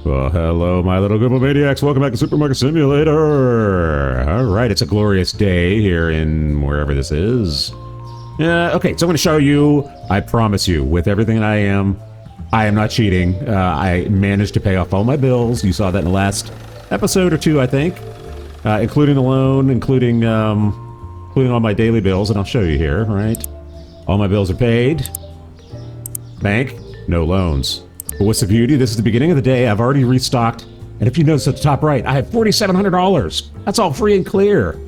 Well, hello, my little group of maniacs. Welcome back to Supermarket Simulator. All right, it's a glorious day here in wherever this is. Okay, so I'm going to show you, I promise you, with everything I am not cheating. I managed to pay off all my bills. You saw that in the last episode or two, I think, including the loan, including all my daily bills, and I'll show you here, right? All my bills are paid. Bank, no loans. But what's the beauty? This is the beginning of the day. I've already restocked. And if you notice at the top right, I have $4,700. That's all free and clear.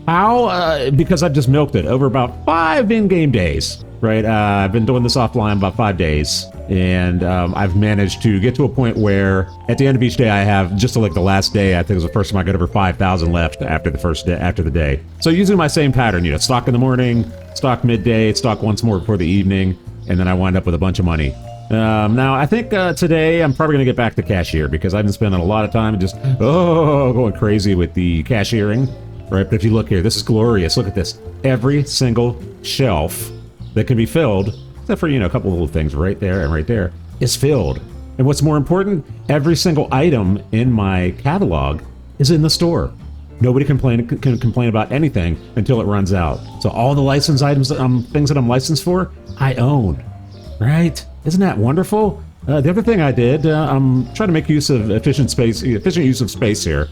How? Because I've just milked it over about 5 in-game days, right? I've been doing this offline about 5 days. And I've managed to get to a point where at the end of each day, I have just like the last day, I think it was the first time I got over 5,000 left after the first day, after the day. So using my same pattern, you know, stock in the morning, stock midday, stock once more before the evening, and then I wind up with a bunch of money. Now, I think today I'm probably going to get back to cashier because I've been spending a lot of time just, going crazy with the cashiering, right? But if you look here, this is glorious. Look at this. Every single shelf that can be filled, except for, you know, a couple of little things right there and right there, is filled. And what's more important, every single item in my catalog is in the store. Nobody can complain about anything until it runs out. So all the license items, things that I'm licensed for, I own, right? Isn't that wonderful? The other thing I did, I'm trying to make use of efficient use of space here.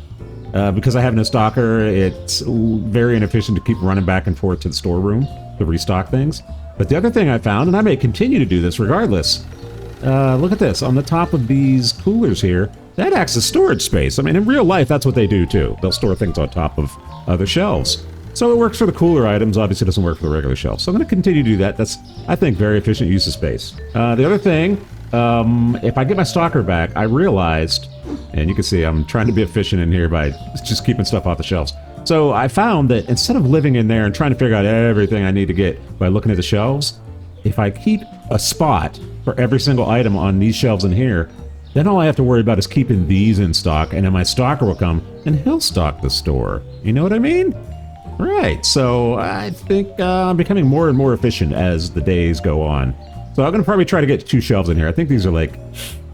Because I have no stocker, it's very inefficient to keep running back and forth to the storeroom to restock things. But the other thing I found, and I may continue to do this regardless, look at this. On the top of these coolers here, that acts as storage space. I mean, in real life, that's what they do too. They'll store things on top of other shelves. So it works for the cooler items, obviously it doesn't work for the regular shelves. So I'm going to continue to do that. That's, I think, very efficient use of space. The other thing, if I get my stocker back, I realized, and you can see I'm trying to be efficient in here by just keeping stuff off the shelves. So I found that instead of living in there and trying to figure out everything I need to get by looking at the shelves, if I keep a spot for every single item on these shelves in here, then all I have to worry about is keeping these in stock, and then my stocker will come and he'll stock the store. You know what I mean? Right, so I think I'm becoming more and more efficient as the days go on. So I'm going to probably try to get 2 shelves in here. I think these are like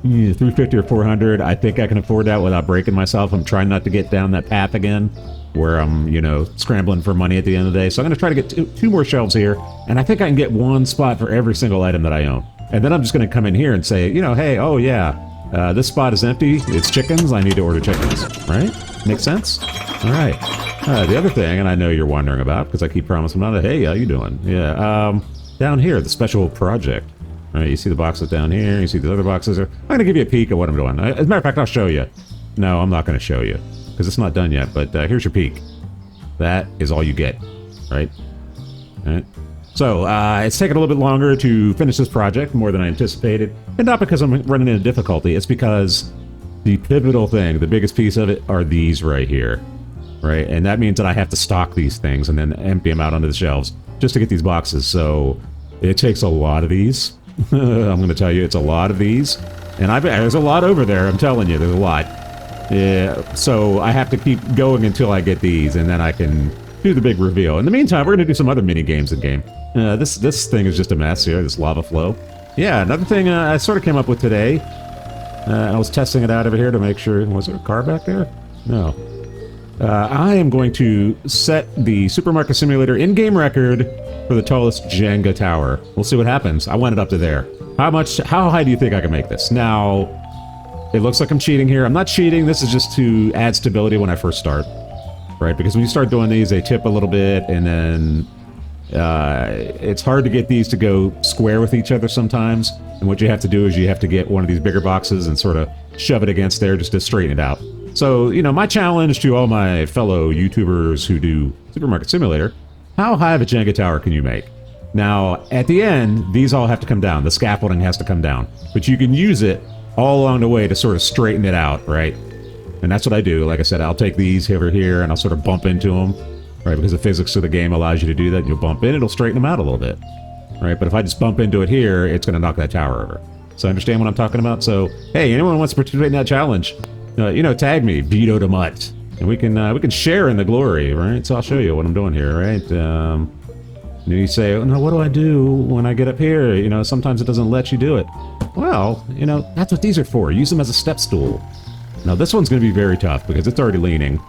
$350 or $400. I think I can afford that without breaking myself. I'm trying not to get down that path again where I'm, you know, scrambling for money at the end of the day. So I'm going to try to get two more shelves here, and I think I can get 1 spot for every single item that I own. And then I'm just going to come in here and say, you know, hey, oh yeah, this spot is empty. It's chickens. I need to order chickens, right? Make sense? All right. The other thing, and I know you're wondering about, because I keep promising about it, hey, how you doing? Yeah, down here, the special project. All right, you see the boxes down here, you see the other boxes there. I'm going to give you a peek at what I'm doing. As a matter of fact, I'll show you. No, I'm not going to show you, because it's not done yet, but here's your peek. That is all you get, right? All right. So, it's taken a little bit longer to finish this project, more than I anticipated, and not because I'm running into difficulty, it's because the pivotal thing, the biggest piece of it, are these right here. Right, and that means that I have to stock these things and then empty them out onto the shelves just to get these boxes. So it takes a lot of these. I'm going to tell you, it's a lot of these, and there's a lot over there. I'm telling you, there's a lot. Yeah, so I have to keep going until I get these, and then I can do the big reveal. In the meantime, we're going to do some other mini games in game. This thing is just a mess here. This lava flow. Yeah, another thing I sort of came up with today. I was testing it out over here to make sure. Was there a car back there? No. I am going to set the Supermarket Simulator in-game record for the tallest Jenga tower. We'll see what happens. I want it up to there. How high do you think I can make this? Now, it looks like I'm cheating here. I'm not cheating. This is just to add stability when I first start, right? Because when you start doing these, they tip a little bit, and then it's hard to get these to go square with each other sometimes. And what you have to do is you have to get one of these bigger boxes and sort of shove it against there just to straighten it out. So, you know, my challenge to all my fellow YouTubers who do Supermarket Simulator, how high of a Jenga tower can you make? Now, at the end, these all have to come down. The scaffolding has to come down. But you can use it all along the way to sort of straighten it out, right? And that's what I do. Like I said, I'll take these over here and I'll sort of bump into them, right? Because the physics of the game allows you to do that. You'll bump in, it'll straighten them out a little bit, right? But if I just bump into it here, it's going to knock that tower over. So understand what I'm talking about? So, hey, anyone who wants to participate in that challenge, you know, tag me, VeedoDaMutt, and we can share in the glory, right? So I'll show you what I'm doing here, right? You say, oh, no, what do I do when I get up here? You know, sometimes it doesn't let you do it. Well, you know, that's what these are for. Use them as a step stool. Now this one's going to be very tough because it's already leaning.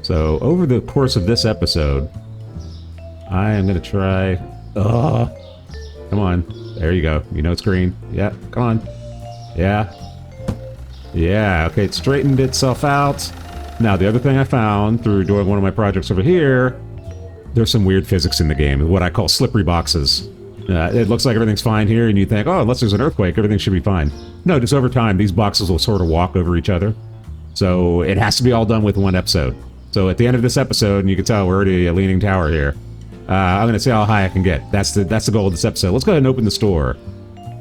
So over the course of this episode, I am going to try... come on. There you go. You know it's green. Yeah, come on. Yeah. Yeah, okay, it straightened itself out. Now, the other thing I found through doing one of my projects over here, there's some weird physics in the game, what I call slippery boxes. It looks like everything's fine here, and you think, oh, unless there's an earthquake, everything should be fine. No, just over time, these boxes will sort of walk over each other. So it has to be all done with one episode. So at the end of this episode, and you can tell we're already a leaning tower here, I'm going to see how high I can get. That's the goal of this episode. Let's go ahead and open the store.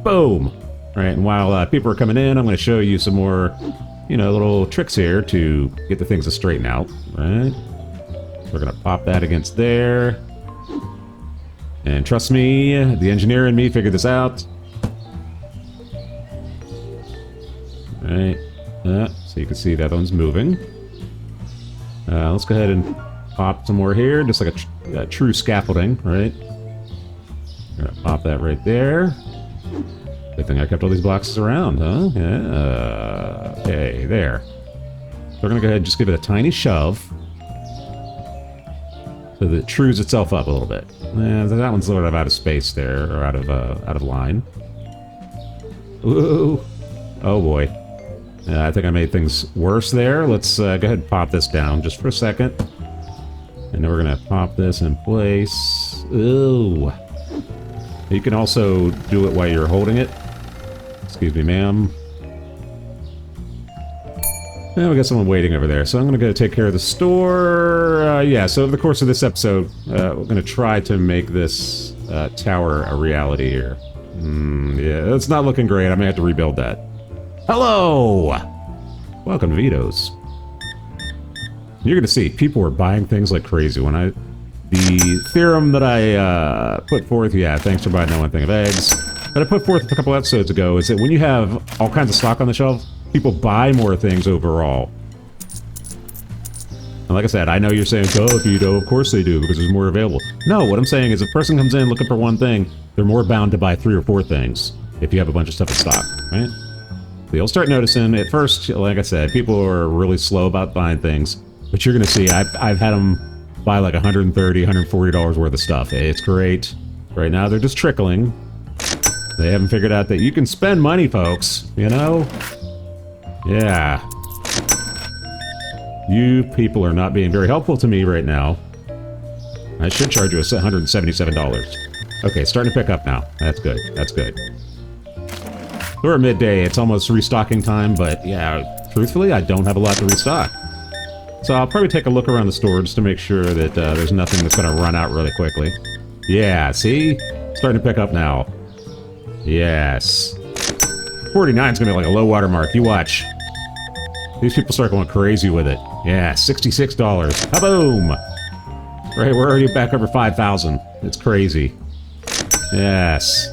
Boom! All right, and while people are coming in, I'm going to show you some more, you know, little tricks here to get the things to straighten out. Right? We're going to pop that against there. And trust me, the engineer and me figured this out. All right. So you can see that one's moving. Let's go ahead and pop some more here, just like a true scaffolding, right? Gonna pop that right there. Good thing I kept all these boxes around, huh? Yeah. Okay, there. So we're gonna go ahead and just give it a tiny shove so that it trues itself up a little bit. That one's sort of out of space there, or out of line. Ooh. Oh boy. I think I made things worse there. Let's go ahead and pop this down just for a second. And then we're going to pop this in place. Ooh. You can also do it while you're holding it. Excuse me, ma'am. And we got someone waiting over there. So I'm going to go take care of the store. Yeah, so over the course of this episode, we're going to try to make this tower a reality here. Yeah, it's not looking great. I may have to rebuild that. Hello! Welcome to Veto's. You're going to see, people were buying things like crazy. The theorem that I put forth, yeah, thanks for buying that one thing of eggs, that I put forth a couple episodes ago, is that when you have all kinds of stock on the shelf, people buy more things overall. And like I said, I know you're saying, oh, Veto, of course they do, because there's more available. No, what I'm saying is if a person comes in looking for one thing, they're more bound to buy 3 or 4 things if you have a bunch of stuff in stock, right? So you'll start noticing, at first, like I said, people are really slow about buying things. But you're going to see, I've had them buy like $130, $140 worth of stuff. It's great. Right now, they're just trickling. They haven't figured out that you can spend money, folks. You know? Yeah. You people are not being very helpful to me right now. I should charge you $177. Okay, starting to pick up now. That's good. That's good. We're at midday. It's almost restocking time, but yeah, truthfully, I don't have a lot to restock. So I'll probably take a look around the store just to make sure that there's nothing that's going to run out really quickly. Yeah, see? Starting to pick up now. Yes. 49 is going to be like a low water mark. You watch. These people start going crazy with it. Yeah, $66. Kaboom! Right, we're already back over 5,000. It's crazy. Yes.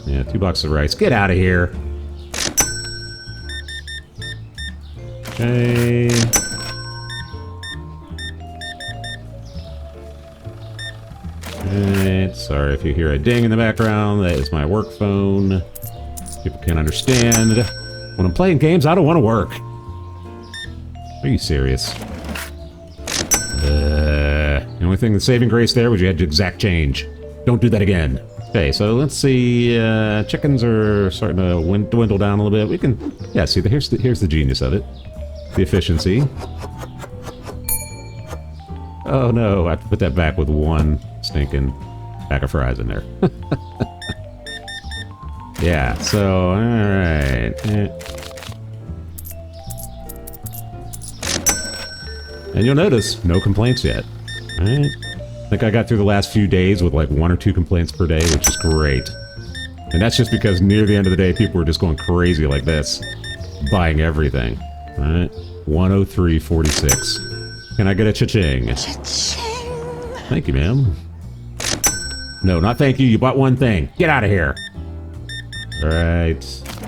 Yeah, 2 boxes of rice. Get out of here. Okay. Alright, sorry if you hear a ding in the background. That is my work phone. People can't understand. When I'm playing games, I don't want to work. Are you serious? The only thing, the saving grace there was you had to exact change. Don't do that again. Okay, so let's see. Chickens are starting to dwindle down a little bit. We can, yeah. See, here's the genius of it. The efficiency. Oh no, I have to put that back with 1 stinking pack of fries in there. Yeah. So all right. And you'll notice no complaints yet. All right. I think I got through the last few days with like 1 or 2 complaints per day, which is great. And that's just because near the end of the day, people were just going crazy like this, buying everything. All right, 103.46. Can I get a cha-ching? Cha-ching. Thank you, ma'am. No, not thank you. You bought 1 thing. Get out of here. All right.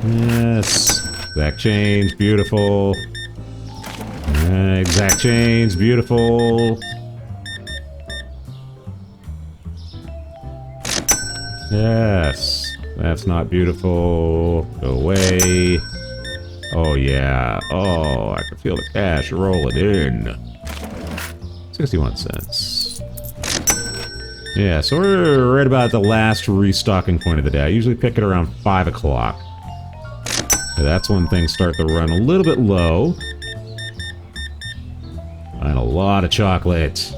Yes. Exact change. Beautiful. All right. Exact change. Beautiful. Yes. That's not beautiful. Go away. Oh, yeah. Oh, I can feel the cash rolling in. 61 cents. Yeah, so we're right about the last restocking point of the day. I usually pick it around 5 o'clock. That's when things start to run a little bit low. And a lot of chocolate.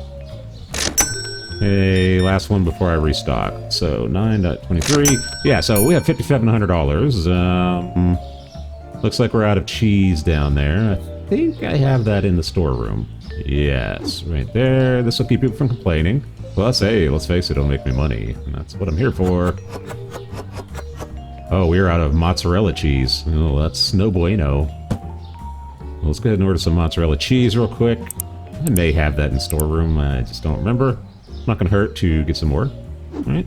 Hey, last one before I restock. So, 9.23. Yeah, so we have $5,700. Looks like we're out of cheese down there. I think I have that in the storeroom. Yes, right there. This will keep people from complaining. Plus, hey, let's face it, it'll make me money. And that's what I'm here for. Oh, we're out of mozzarella cheese. Oh, that's no bueno. Well, let's go ahead and order some mozzarella cheese real quick. I may have that in storeroom. I just don't remember. Not gonna hurt to get some more. Right?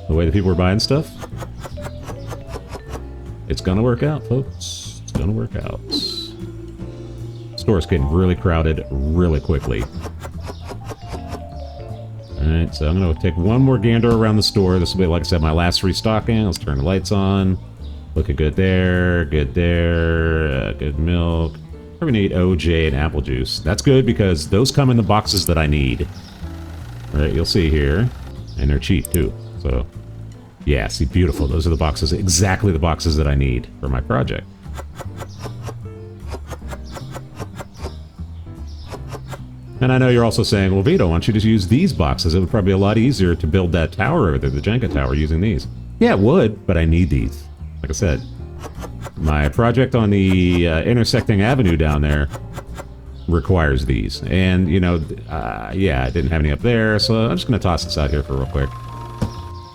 The way the people are buying stuff. It's gonna work out, folks. It's gonna work out. Store's getting really crowded really quickly. Alright, so I'm gonna take one more gander around the store. This will be, like I said, my last restocking. Let's turn the lights on. Looking good there, good there, good milk. We're gonna need OJ and apple juice. That's good because those come in the boxes that I need. Alright, you'll see here. And they're cheap too, so... Yeah, see, beautiful. Those are the boxes, exactly the boxes that I need for my project. And I know you're also saying, well, Vito, why don't you just use these boxes? It would probably be a lot easier to build that tower over there, the Jenga tower, using these. Yeah, it would, but I need these. Like I said, my project on the intersecting avenue down there requires these. And, you know, yeah, I didn't have any up there, so I'm just going to toss this out here for real quick.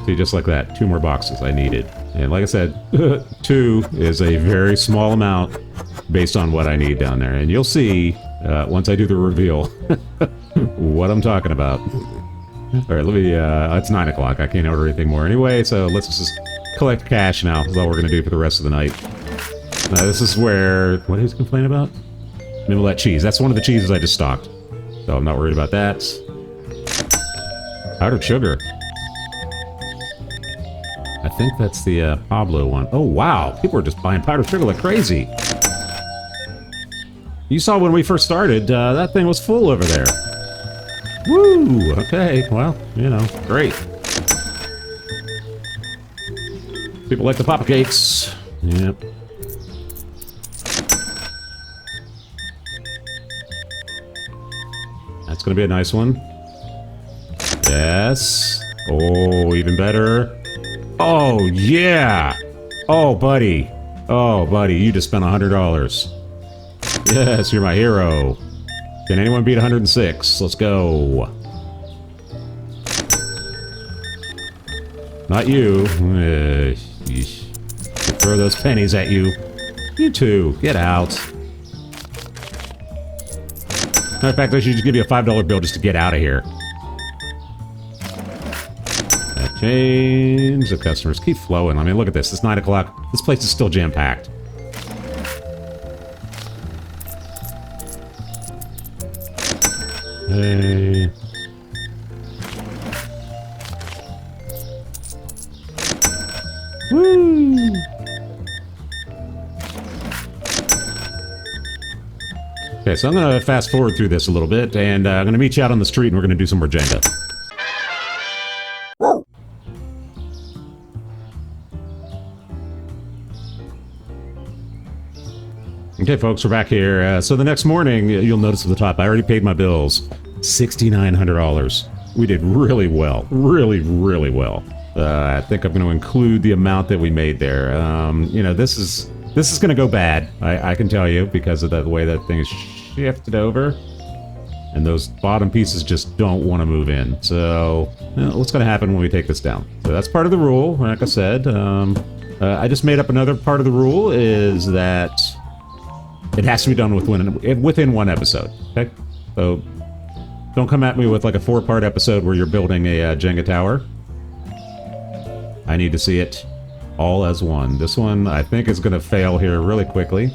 See, just like that, 2 more boxes I needed. And like I said, 2 is a very small amount based on what I need down there. And you'll see, once I do the reveal, what I'm talking about. Alright, let me, it's 9 o'clock. I can't order anything more anyway, so let's just collect cash now. That's all we're going to do for the rest of the night. This is where... What is he complaining about? Maybe that cheese. That's one of the cheeses I just stocked. So I'm not worried about that. Powdered sugar. I think that's the Pablo one. Oh, wow. People are just buying powdered sugar like crazy. You saw when we first started, that thing was full over there. Woo! Okay, well, you know, great. People like the Papa Cakes. Yep. That's gonna be a nice one. Yes. Oh, even better. Oh, yeah! Oh, buddy. Oh, buddy, you just spent $100. Yes, you're my hero. Can anyone beat 106? Let's go. Not you. Throw those pennies at you. You too. Get out. Matter of fact, I should just give you a $5 bill just to get out of here. Change. The customers keep flowing. I mean, look at this. It's 9 o'clock. This place is still jam-packed. Hey. Woo! Okay, so I'm going to fast forward through this a little bit, and I'm going to meet you out on the street, and we're going to do some more Jenga. Okay, folks, we're back here. So the next morning, you'll notice at the top, I already paid my bills. $6,900. We did really well. Really, really well. I think I'm going to include the amount that we made there. You know, this is going to go bad, I can tell you, because of the way that thing is shifted over. And those bottom pieces just don't want to move in. So, you know, what's going to happen when we take this down? So that's part of the rule, like I said. I just made up another part of the rule, is that it has to be done within one episode, okay? So, don't come at me with like a 4-part episode where you're building a Jenga tower. I need to see it all as one. This one, I think, is going to fail here really quickly.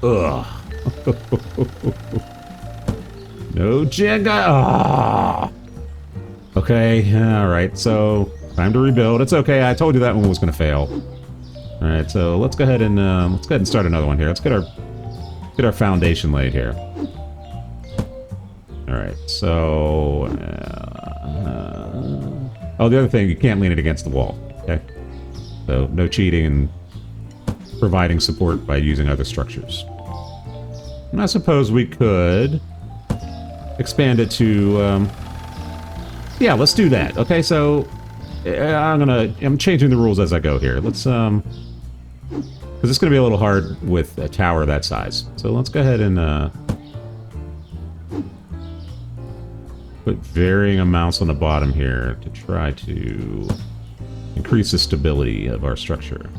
Ugh. No Jenga! Oh. Okay, alright, so time to rebuild. It's okay, I told you that one was gonna fail. Alright, so let's go ahead and start another one here. Let's get our foundation laid here. Alright, so oh, the other thing, you can't lean it against the wall, okay? So no cheating and providing support by using other structures. And I suppose we could expand it to yeah, let's do that. Okay, so I'm changing the rules as I go here. Let's because it's gonna be a little hard with a tower that size. So let's go ahead and put varying amounts on the bottom here to try to increase the stability of our structure.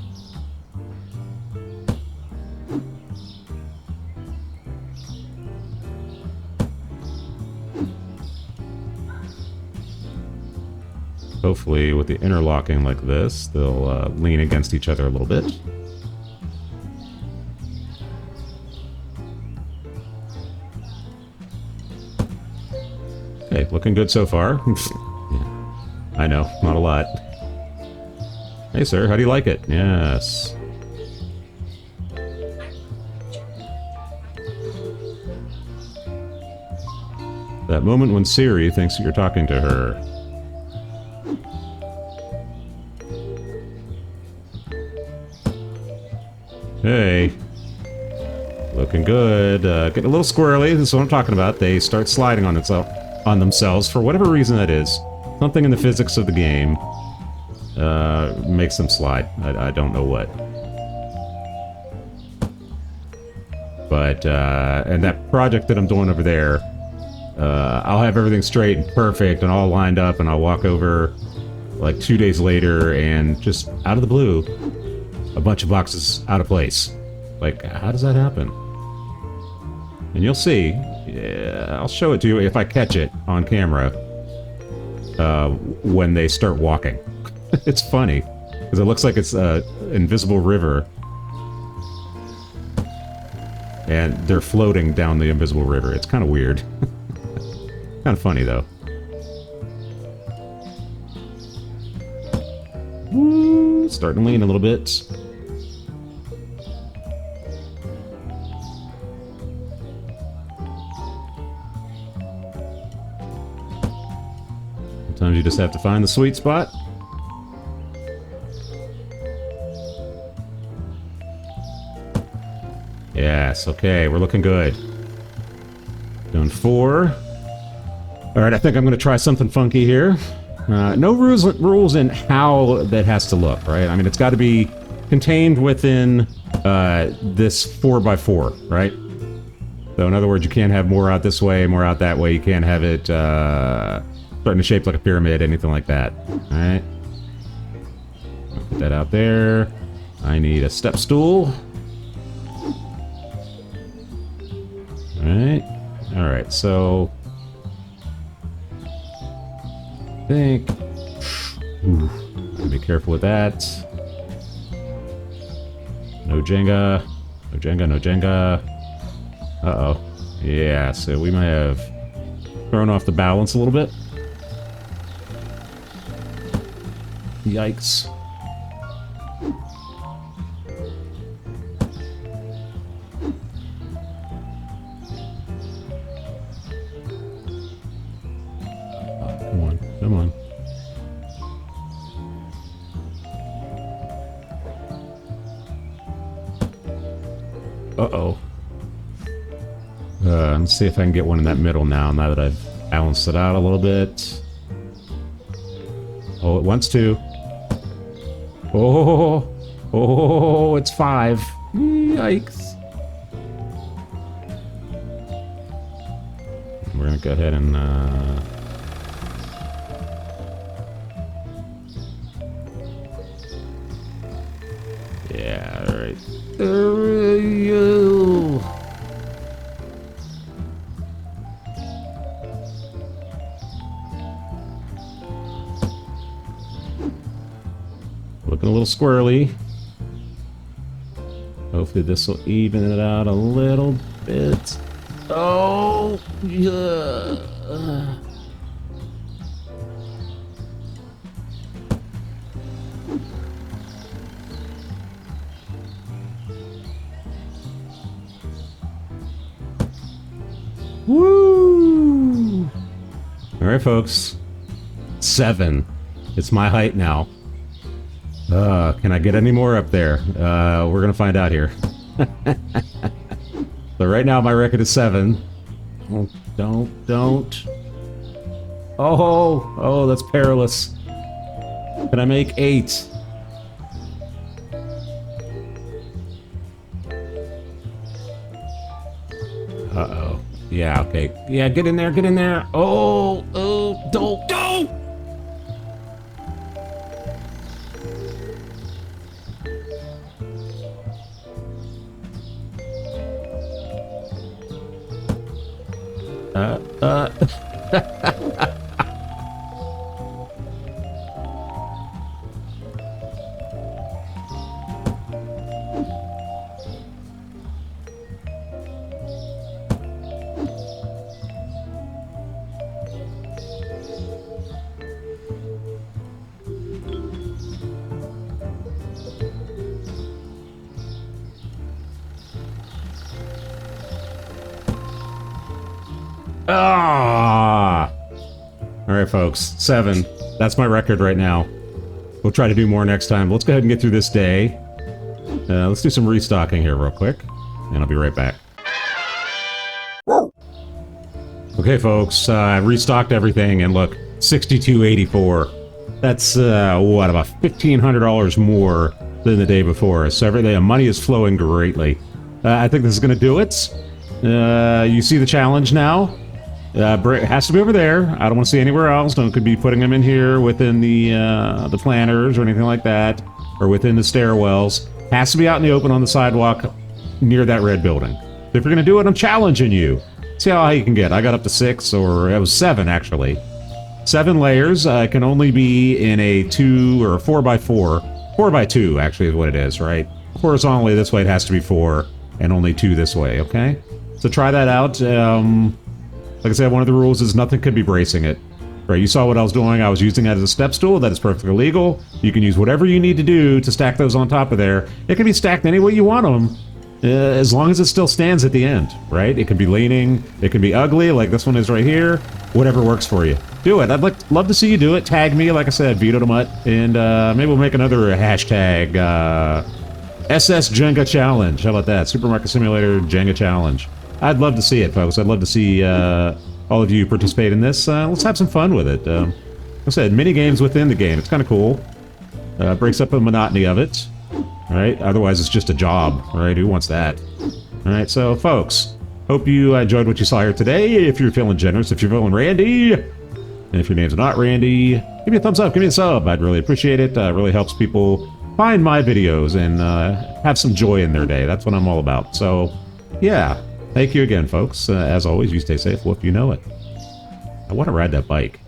Hopefully, with the interlocking like this, they'll lean against each other a little bit. Okay, looking good so far. Yeah, I know, not a lot. Hey, sir, how do you like it? Yes. That moment when Siri thinks that you're talking to her. Hey. Looking good. Getting a little squirrely. This is what I'm talking about. They start sliding on themselves for whatever reason that is. Something in the physics of the game makes them slide. I don't know what. But, and that project that I'm doing over there, I'll have everything straight and perfect and all lined up, and I'll walk over like 2 days later and just out of the blue, a bunch of boxes out of place. Like, how does that happen? And you'll see. Yeah, I'll show it to you if I catch it on camera when they start walking. It's funny, because it looks like it's an invisible river. And they're floating down the invisible river. It's kind of weird. Kind of funny, though. Woo, starting to lean a little bit. Sometimes you just have to find the sweet spot. Yes, okay, we're looking good. Doing 4. Alright, I think I'm going to try something funky here. No rules in how that has to look, right? I mean, it's got to be contained within this 4x4, right? So in other words, you can't have more out this way, more out that way. You can't have it starting to shape like a pyramid, anything like that. Alright. Put that out there. I need a step stool. Alright, so I think be careful with that. No Jenga. No Jenga, no Jenga. Uh-oh. Yeah, so we might have thrown off the balance a little bit. Yikes. Come on. Uh-oh. Let's see if I can get one in that middle now that I've balanced it out a little bit. Oh, it wants to. Oh, it's 5. Yikes. We're gonna go ahead and, yeah, alright. Looking a little squirrely. Hopefully this will even it out a little bit. Oh, yeah. Woo! All right, folks. 7. It's my height now. Can I get any more up there? We're gonna find out here. So right now my record is 7. Don't. Oh, that's perilous. Can I make 8? Uh-oh. Yeah, okay. Yeah, get in there, get in there. Oh, don't. Alright, folks. 7. That's my record right now. We'll try to do more next time. Let's go ahead and get through this day. Let's do some restocking here real quick. And I'll be right back. Okay, folks. I restocked everything, and look, $62.84. That's, what, about $1,500 more than the day before. So everything, money is flowing greatly. I think this is going to do it. You see the challenge now? It has to be over there. I don't want to see anywhere else. No one could be putting them in here within the planters or anything like that, or within the stairwells. Has to be out in the open on the sidewalk near that red building. If you're going to do it, I'm challenging you. See how high you can get. I got up to 6, or it was 7 actually. 7 layers. Can only be in a 2 or a 4x4. 4x2 actually is what it is, right? Horizontally this way it has to be 4, and only 2 this way. Okay. So try that out. Like I said, one of the rules is nothing could be bracing it. Right, you saw what I was doing. I was using that as a step stool. That is perfectly legal. You can use whatever you need to do to stack those on top of there. It can be stacked any way you want them, as long as it still stands at the end, right? It can be leaning. It can be ugly, like this one is right here. Whatever works for you. Do it. I'd love to see you do it. Tag me, like I said, VeedoDaMutt, and maybe we'll make another hashtag SS Jenga Challenge. How about that? Supermarket Simulator Jenga Challenge. I'd love to see it, folks. I'd love to see all of you participate in this. Let's have some fun with it. Like I said, mini games within the game. It's kind of cool. Breaks up the monotony of it. All right. Otherwise, it's just a job. All right. Who wants that? All right. So, folks, hope you enjoyed what you saw here today. If you're feeling generous, if you're feeling Randy, and if your name's not Randy, give me a thumbs up. Give me a sub. I'd really appreciate it. It really helps people find my videos and have some joy in their day. That's what I'm all about. So, yeah. Thank you again, folks. As always, you stay safe. Well, if you know it. I want to ride that bike.